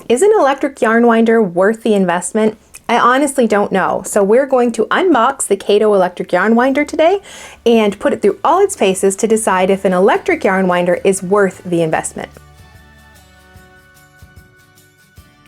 Is an electric yarn winder worth the investment? I honestly don't know. So we're going to unbox the Caydo electric yarn winder today and put it through all its paces to decide if an electric yarn winder is worth the investment.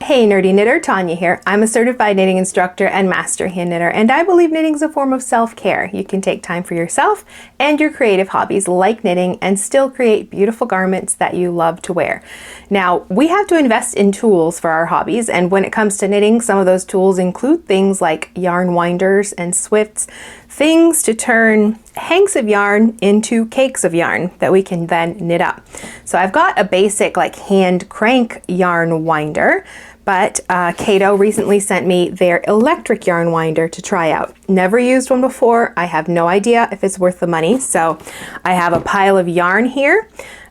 Hey nerdy knitter, Tanya here. I'm a certified knitting instructor and master hand knitter, and I believe knitting is a form of self-care. You can take time for yourself and your creative hobbies like knitting and still create beautiful garments that you love to wear. Now, we have to invest in tools for our hobbies, and when it comes to knitting, some of those tools include things like yarn winders and swifts, things to turn hanks of yarn into cakes of yarn that we can then knit up. So I've got a basic like hand crank yarn winder, but Caydo recently sent me their electric yarn winder to try out. Never used one before. I have no idea if it's worth the money. So I have a pile of yarn here,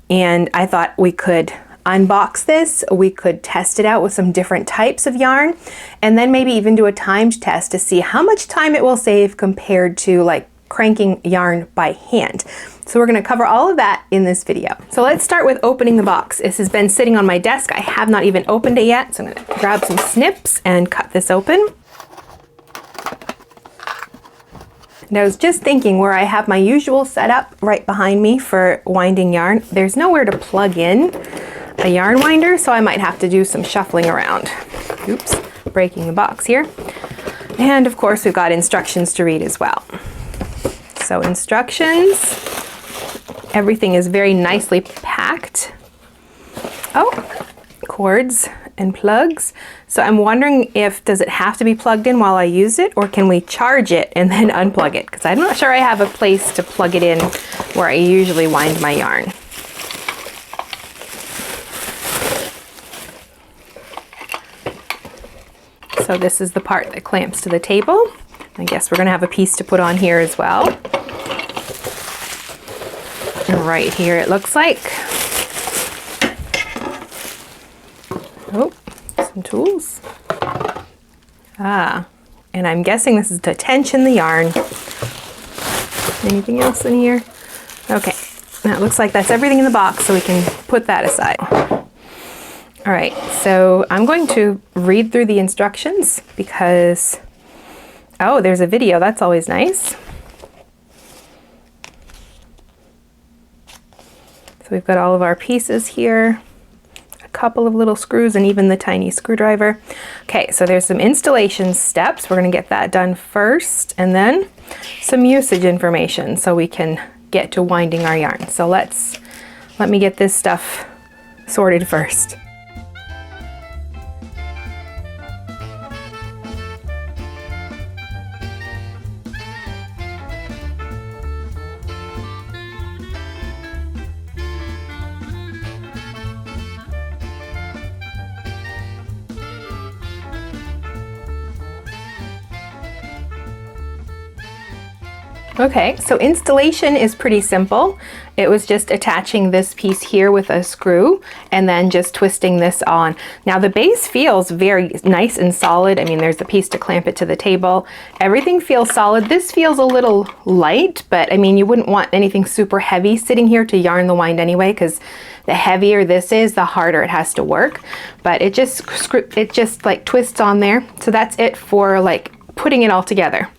and I thought we could unbox this. We could test it out with some different types of yarn, and then maybe even do a timed test to see how much time it will save compared to like cranking yarn by hand. So we're going to cover all of that in this video. So let's start with opening the box. This has been sitting on my desk. I have not even opened it yet. So I'm going to grab some snips and cut this open. And I was just thinking, where I have my usual setup right behind me for winding yarn, there's nowhere to plug in a yarn winder, so I might have to do some shuffling around. Oops, breaking the box here. And of course we've got instructions to read as well. So instructions, everything is very nicely packed. Oh, cords and plugs. So I'm wondering does it have to be plugged in while I use it, or can we charge it and then unplug it? Because I'm not sure I have a place to plug it in where I usually wind my yarn. So this is the part that clamps to the table. I guess we're going to have a piece to put on here as well. And right here it looks like. Oh, some tools. And I'm guessing this is to tension the yarn. Anything else in here? Okay, that looks like that's everything in the box, so we can put that aside. All right, so I'm going to read through the instructions because, oh, there's a video. That's always nice. So we've got all of our pieces here, a couple of little screws, and even the tiny screwdriver. Okay, so there's some installation steps. We're going to get that done first, and then some usage information so we can get to winding our yarn. So let me get this stuff sorted first. Okay, so installation is pretty simple. It was just attaching this piece here with a screw and then just twisting this on. Now the base feels very nice and solid. I mean, there's a piece to clamp it to the table. Everything feels solid. This feels a little light, but I mean, you wouldn't want anything super heavy sitting here to yarn the wind anyway, because the heavier this is, the harder it has to work. But it just like twists on there. So that's it for like putting it all together.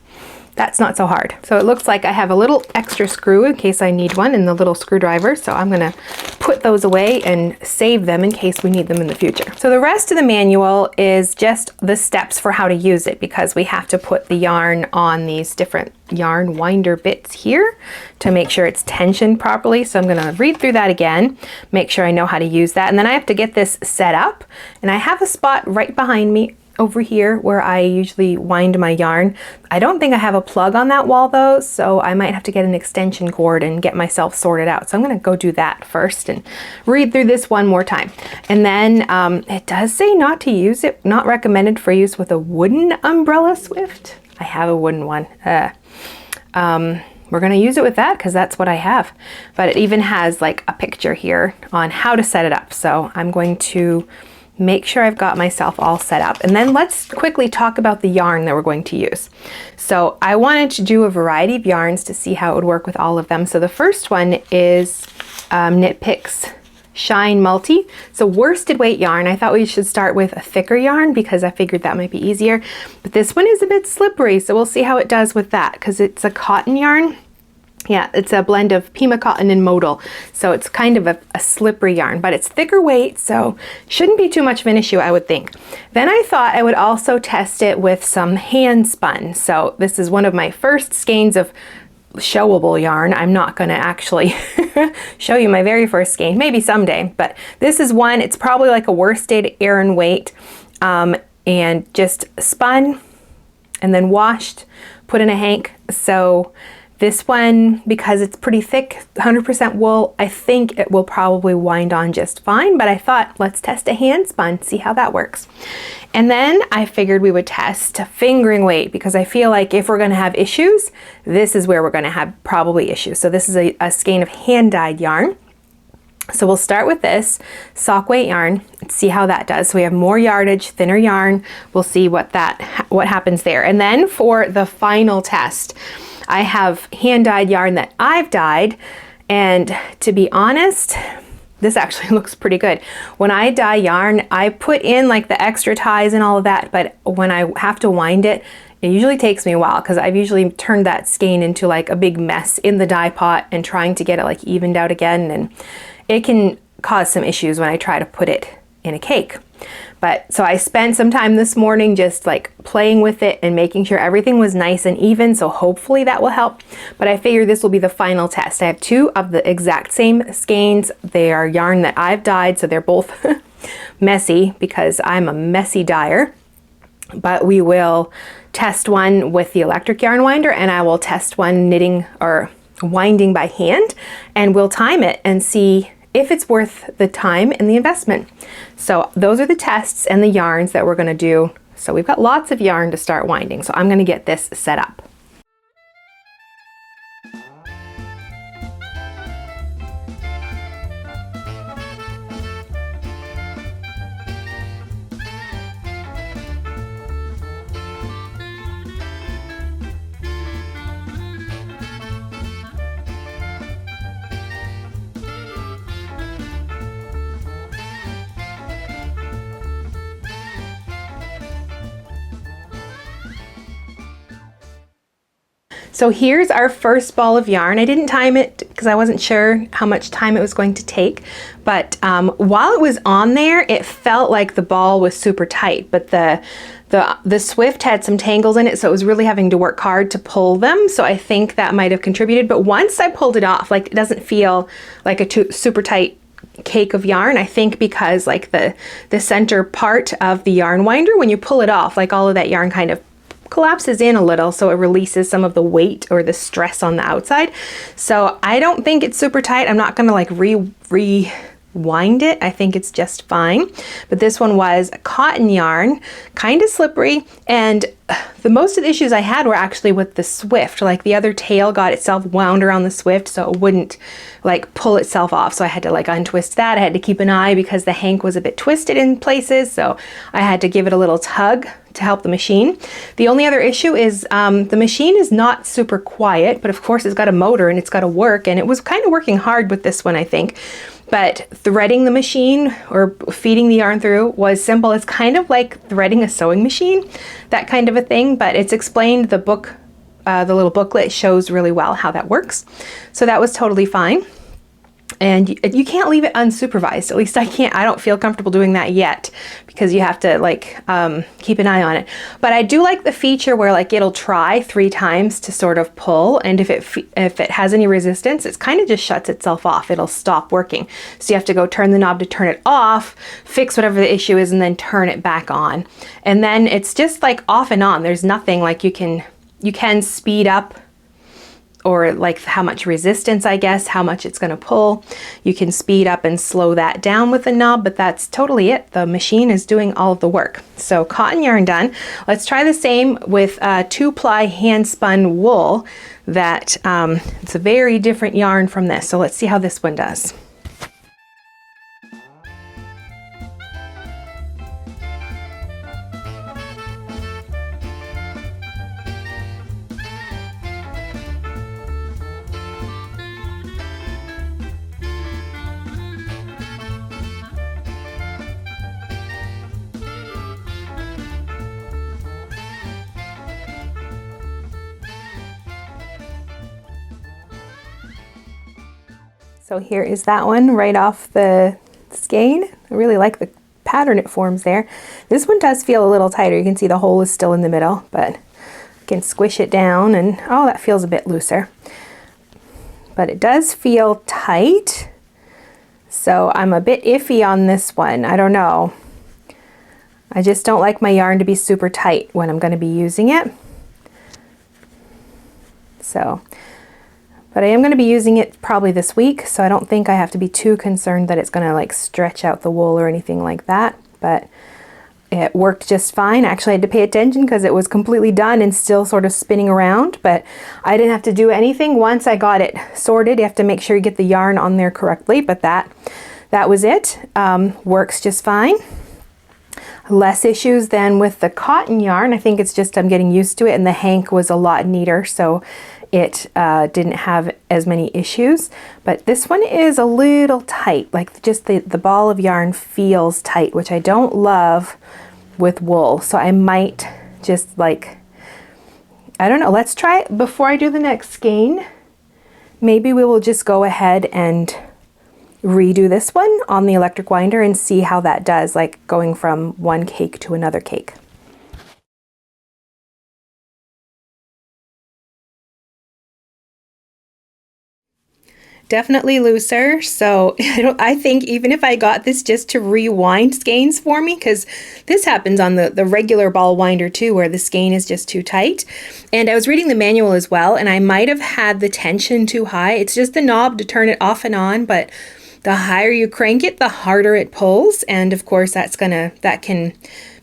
That's not so hard. So it looks like I have a little extra screw in case I need one, and the little screwdriver. So I'm gonna put those away and save them in case we need them in the future. So the rest of the manual is just the steps for how to use it, because we have to put the yarn on these different yarn winder bits here to make sure it's tensioned properly. So I'm gonna read through that again, make sure I know how to use that. And then I have to get this set up, and I have a spot right behind me over here where I usually wind my yarn. I don't think I have a plug on that wall though, so I might have to get an extension cord and get myself sorted out. So I'm gonna go do that first and read through this one more time. And then it does say not to use it, not recommended for use with a wooden umbrella swift. I have a wooden one. We're gonna use it with that because that's what I have. But it even has like a picture here on how to set it up. So I'm going to make sure I've got myself all set up. And then let's quickly talk about the yarn that we're going to use. So I wanted to do a variety of yarns to see how it would work with all of them. So the first one is Knit Picks Shine Multi. It's a worsted weight yarn. I thought we should start with a thicker yarn because I figured that might be easier. But this one is a bit slippery, so we'll see how it does with that because it's a cotton yarn. Yeah, it's a blend of Pima cotton and modal, so it's kind of a slippery yarn, but it's thicker weight, so shouldn't be too much of an issue, I would think. Then I thought I would also test it with some hand spun. So this is one of my first skeins of showable yarn. I'm not going to actually show you my very first skein, maybe someday, but this is one. It's probably like a worsted Aran weight, and just spun and then washed, put in a hank. So this one, because it's pretty thick, 100% wool, I think it will probably wind on just fine, but I thought let's test a hand spun, see how that works. And then I figured we would test fingering weight because I feel like if we're going to have issues, this is where we're going to have probably issues. So this is a skein of hand-dyed yarn. So we'll start with this sock weight yarn and see how that does. So we have more yardage, thinner yarn. We'll see what happens there. And then for the final test, I have hand-dyed yarn that I've dyed, and to be honest, this actually looks pretty good. When I dye yarn, I put in like the extra ties and all of that, but when I have to wind it, it usually takes me a while because I've usually turned that skein into like a big mess in the dye pot and trying to get it like evened out again, and it can cause some issues when I try to put it in a cake. But so I spent some time this morning just like playing with it and making sure everything was nice and even, so hopefully that will help. But I figure this will be the final test. I have two of the exact same skeins. They are yarn that I've dyed, so they're both messy because I'm a messy dyer. But we will test one with the electric yarn winder, and I will test one knitting or winding by hand, and we'll time it and see if it's worth the time and the investment. So those are the tests and the yarns that we're going to do. So we've got lots of yarn to start winding, so I'm going to get this set up. So here's our first ball of yarn. I didn't time it because I wasn't sure how much time it was going to take, but while it was on there, it felt like the ball was super tight, but the Swift had some tangles in it, so it was really having to work hard to pull them, so I think that might have contributed. But once I pulled it off, like, it doesn't feel like a super tight cake of yarn. I think because like the center part of the yarn winder, when you pull it off, like all of that yarn kind of collapses in a little, so it releases some of the weight or the stress on the outside. So I don't think it's super tight. I'm not gonna like rewind it. I think it's just fine. But this one was a cotton yarn, kind of slippery, and the most of the issues I had were actually with the Swift. Like the other tail got itself wound around the Swift, so it wouldn't like pull itself off. So I had to like untwist that. I had to keep an eye because the hank was a bit twisted in places, so I had to give it a little tug to help the machine. The only other issue is the machine is not super quiet, but of course it's got a motor and it's got to work, and it was kind of working hard with this one, I think. But threading the machine or feeding the yarn through was simple. It's kind of like threading a sewing machine, that kind of a thing, but it's explained. The book, the little booklet shows really well how that works. So that was totally fine. And you can't leave it unsupervised. At least I can't. I don't feel comfortable doing that yet because you have to like keep an eye on it. But I do like the feature where like it'll try 3 times to sort of pull, and if it has any resistance, it's kind of just shuts itself off. It'll stop working. So you have to go turn the knob to turn it off, fix whatever the issue is, and then turn it back on. And then it's just like off and on. There's nothing like you can speed up, or like how much resistance, I guess, how much it's going to pull. You can speed up and slow that down with the knob, but that's totally it. The machine is doing all of the work. So cotton yarn done. Let's try the same with 2-ply hand spun wool. That it's a very different yarn from this. So let's see how this one does. So here is that one right off the skein. I really like the pattern it forms there. This one does feel a little tighter. You can see the hole is still in the middle, but I can squish it down and oh, that feels a bit looser. But it does feel tight. So I'm a bit iffy on this one. I don't know. I just don't like my yarn to be super tight when I'm going to be using it. So, but I am going to be using it probably this week, so I don't think I have to be too concerned that it's going to like stretch out the wool or anything like that. But it worked just fine. Actually, I had to pay attention because it was completely done and still sort of spinning around, but I didn't have to do anything once I got it sorted. You have to make sure you get the yarn on there correctly, but that was it. Works just fine. Less issues than with the cotton yarn. I think it's just I'm getting used to it, and the hank was a lot neater, so it didn't have as many issues. But this one is a little tight, like just the ball of yarn feels tight, which I don't love with wool. So I might just like, I don't know, let's try it before I do the next skein. Maybe we will just go ahead and redo this one on the electric winder and see how that does, like going from one cake to another cake. Definitely looser, so I think even if I got this just to rewind skeins for me, because this happens on the regular ball winder too, where the skein is just too tight. And I was reading the manual as well, and I might have had the tension too high. It's just the knob to turn it off and on, but the higher you crank it, the harder it pulls, and of course that can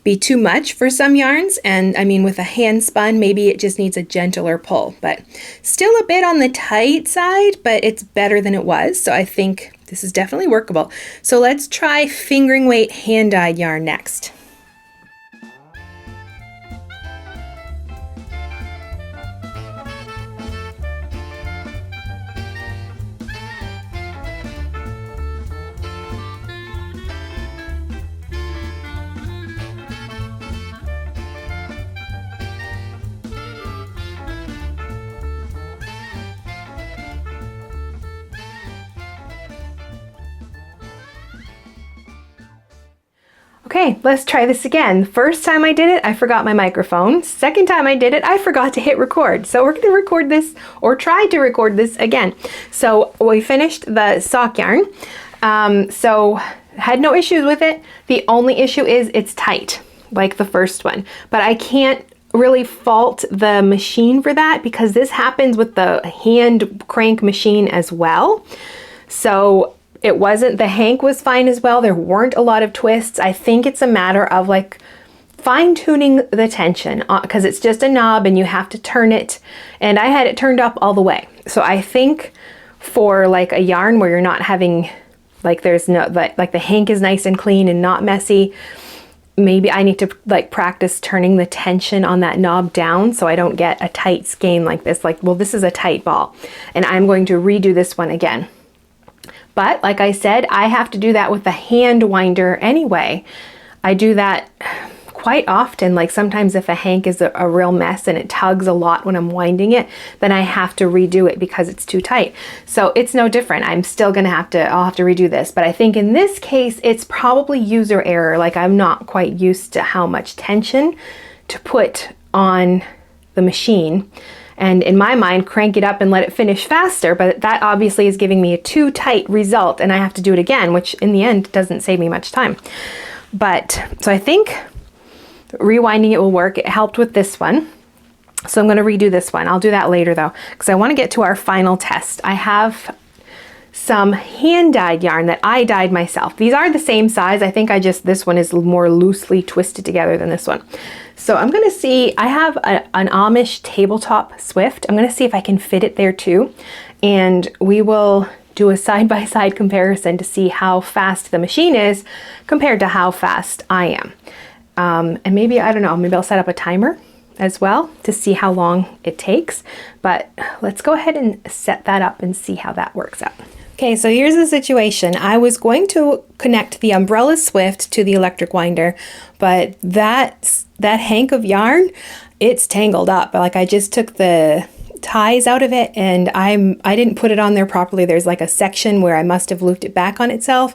be too much for some yarns. And I mean, with a hand spun, maybe it just needs a gentler pull, but still a bit on the tight side, but it's better than it was. So I think this is definitely workable. So let's try fingering weight hand dyed yarn next. Okay, let's try this again. First time I did it, I forgot my microphone. Second time I did it, I forgot to hit record. So we're gonna record this, or try to record this again. So we finished the sock yarn. So had no issues with it. The only issue is it's tight, like the first one. But I can't really fault the machine for that, because this happens with the hand crank machine as well. So it wasn't, the hank was fine as well. There weren't a lot of twists. I think it's a matter of like fine tuning the tension, because it's just a knob and you have to turn it. And I had it turned up all the way. So I think for like a yarn where you're not having, like there's no, like the hank is nice and clean and not messy, maybe I need to like practice turning the tension on that knob down so I don't get a tight skein like this. Like, well, this is a tight ball, and I'm going to redo this one again. But like I said, I have to do that with the hand winder anyway. I do that quite often. Like sometimes if a hank is a real mess and it tugs a lot when I'm winding it, then I have to redo it because it's too tight. So it's no different. I'm still gonna I'll have to redo this. But I think in this case, it's probably user error. Like I'm not quite used to how much tension to put on the machine. And in my mind, crank it up and let it finish faster, but that obviously is giving me a too tight result, and I have to do it again, which in the end doesn't save me much time. But, so I think rewinding it will work. It helped with this one. So I'm gonna redo this one. I'll do that later though, because I wanna get to our final test. I have some hand dyed yarn that I dyed myself. These are the same size. I think this one is more loosely twisted together than this one. So I'm gonna see, I have an Amish tabletop Swift. I'm gonna see if I can fit it there too. And we will do a side-by-side comparison to see how fast the machine is compared to how fast I am. And maybe, I don't know, maybe I'll set up a timer as well to see how long it takes. But let's go ahead and set that up and see how that works out. Okay, so here's the situation. I was going to connect the umbrella Swift to the electric winder, but that hank of yarn, it's tangled up. Like I just took the ties out of it, and I didn't put it on there properly. There's like a section where I must have looped it back on itself.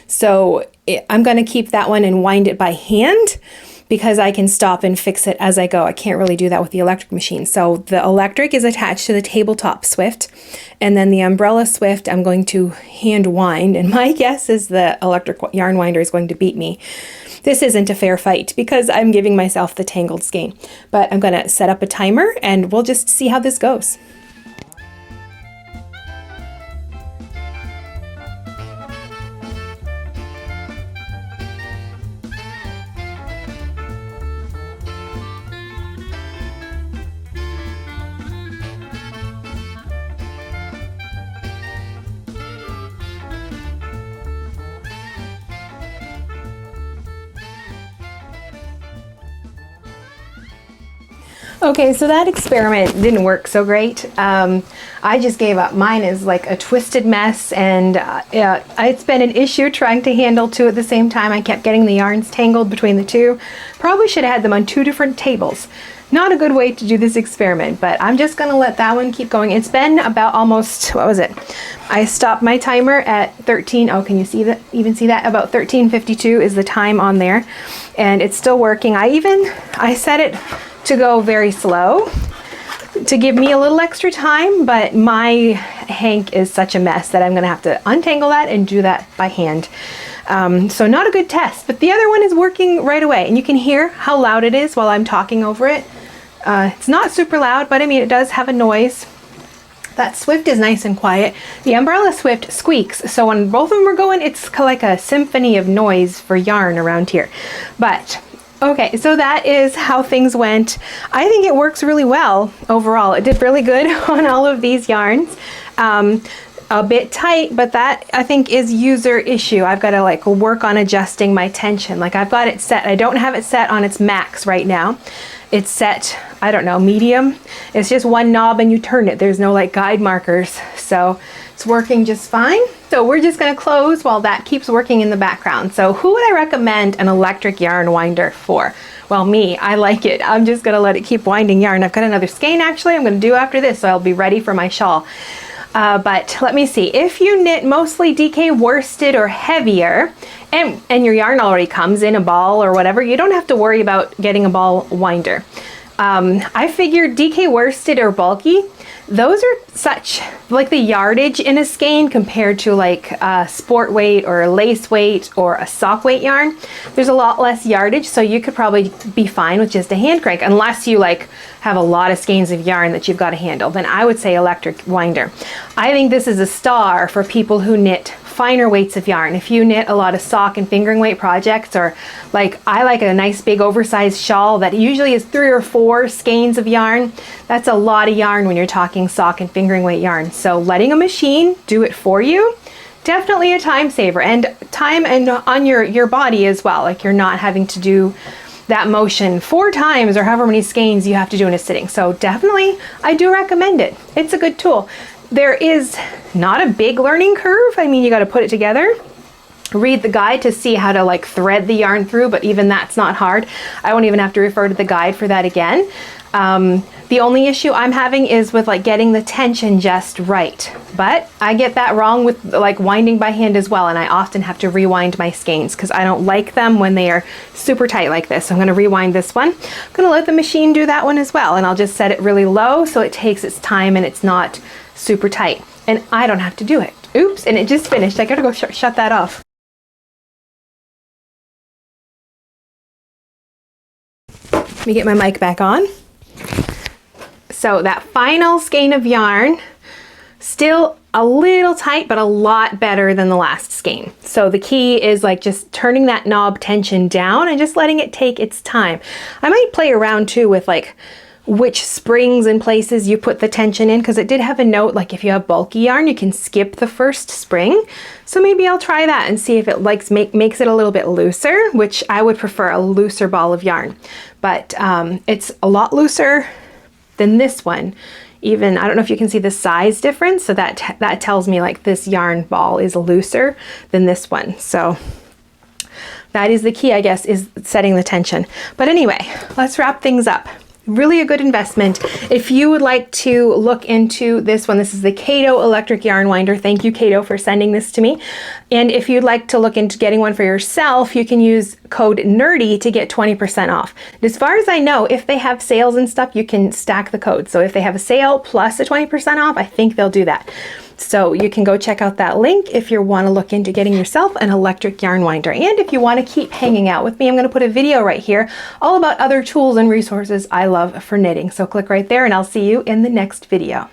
So I'm going to keep that one and wind it by hand, because I can stop and fix it as I go. I can't really do that with the electric machine. So the electric is attached to the tabletop Swift, and then the umbrella Swift I'm going to hand wind, and my guess is the electric yarn winder is going to beat me. This isn't a fair fight because I'm giving myself the tangled skein, but I'm going to set up a timer and we'll just see how this goes. Okay, so that experiment didn't work so great. I just gave up. Mine is like a twisted mess, and it's been an issue trying to handle two at the same time. I kept getting the yarns tangled between the two. Probably should have had them on two different tables. Not a good way to do this experiment, but I'm just gonna let that one keep going. It's been about almost, what was it? I stopped my timer at 13, oh, can you see that? Even see that? About 13:52 is the time on there, and it's still working. I set it to go very slow to give me a little extra time, but my hank is such a mess that I'm gonna have to untangle that and do that by hand. So not a good test, but the other one is working right away, and you can hear how loud it is while I'm talking over it. It's not super loud, but I mean, it does have a noise. That Swift is nice and quiet. The umbrella Swift squeaks, so when both of them are going, it's like a symphony of noise for yarn around here. But okay, so that is how things went. I think it works really well overall. It did really good on all of these yarns. A bit tight, but that I think is user issue. I've got to like work on adjusting my tension. Like I've got it set. I don't have it set on its max right now. It's set, I don't know, medium. It's just one knob and you turn it. There's no like guide markers. So it's working just fine. So we're just gonna close while that keeps working in the background. So who would I recommend an electric yarn winder for? Well, me, I like it. I'm just gonna let it keep winding yarn. I've got another skein actually I'm gonna do after this, so I'll be ready for my shawl. But let me see, if you knit mostly DK worsted or heavier, and your yarn already comes in a ball or whatever, you don't have to worry about getting a ball winder. I figured DK worsted or bulky, those are such, like the yardage in a skein compared to like sport weight or a lace weight or a sock weight yarn, there's a lot less yardage, so you could probably be fine with just a hand crank, unless you like have a lot of skeins of yarn that you've got to handle. Then I would say electric winder. I think this is a star for people who knit finer weights of yarn. If you knit a lot of sock and fingering weight projects, or like I like a nice big oversized shawl that usually is 3 or 4 skeins of yarn, that's a lot of yarn when you're talking sock and fingering weight yarn. So letting a machine do it for you, definitely a time saver, and time and on your body as well. Like you're not having to do that motion 4 times or however many skeins you have to do in a sitting. So definitely I do recommend it. It's a good tool. There is not a big learning curve. I mean, you got to put it together, read the guide to see how to like thread the yarn through, but even that's not hard. I won't even have to refer to the guide for that again. The only issue I'm having is with like getting the tension just right, but I get that wrong with like winding by hand as well, and I often have to rewind my skeins because I don't like them when they are super tight like this. So I'm going to rewind this one. I'm going to let the machine do that one as well, and I'll just set it really low so it takes its time and it's not super tight, and I don't have to do it. Oops, and it just finished. I gotta go shut that off. Let me get my mic back on. So that final skein of yarn, still a little tight, but a lot better than the last skein. So the key is like just turning that knob tension down and just letting it take its time. I might play around too with like which springs and places you put the tension in, because it did have a note like if you have bulky yarn you can skip the first spring. So maybe I'll try that and see if it makes it a little bit looser, which I would prefer a looser ball of yarn. But it's a lot looser than this one. Even, I don't know if you can see the size difference, so that tells me like this yarn ball is looser than this one. So that is the key, I guess, is setting the tension. But anyway, let's wrap things up. really a good investment. If you would like to look into this one, this is the Caydo electric yarn winder. Thank you, Caydo, for sending this to me. And if you'd like to look into getting one for yourself, you can use code NERDY to get 20% off. As far as I know, if they have sales and stuff, you can stack the code. So if they have a sale plus a 20% off, I think they'll do that. So you can go check out that link if you want to look into getting yourself an electric yarn winder. And if you want to keep hanging out with me, I'm going to put a video right here all about other tools and resources I love for knitting. So click right there and I'll see you in the next video.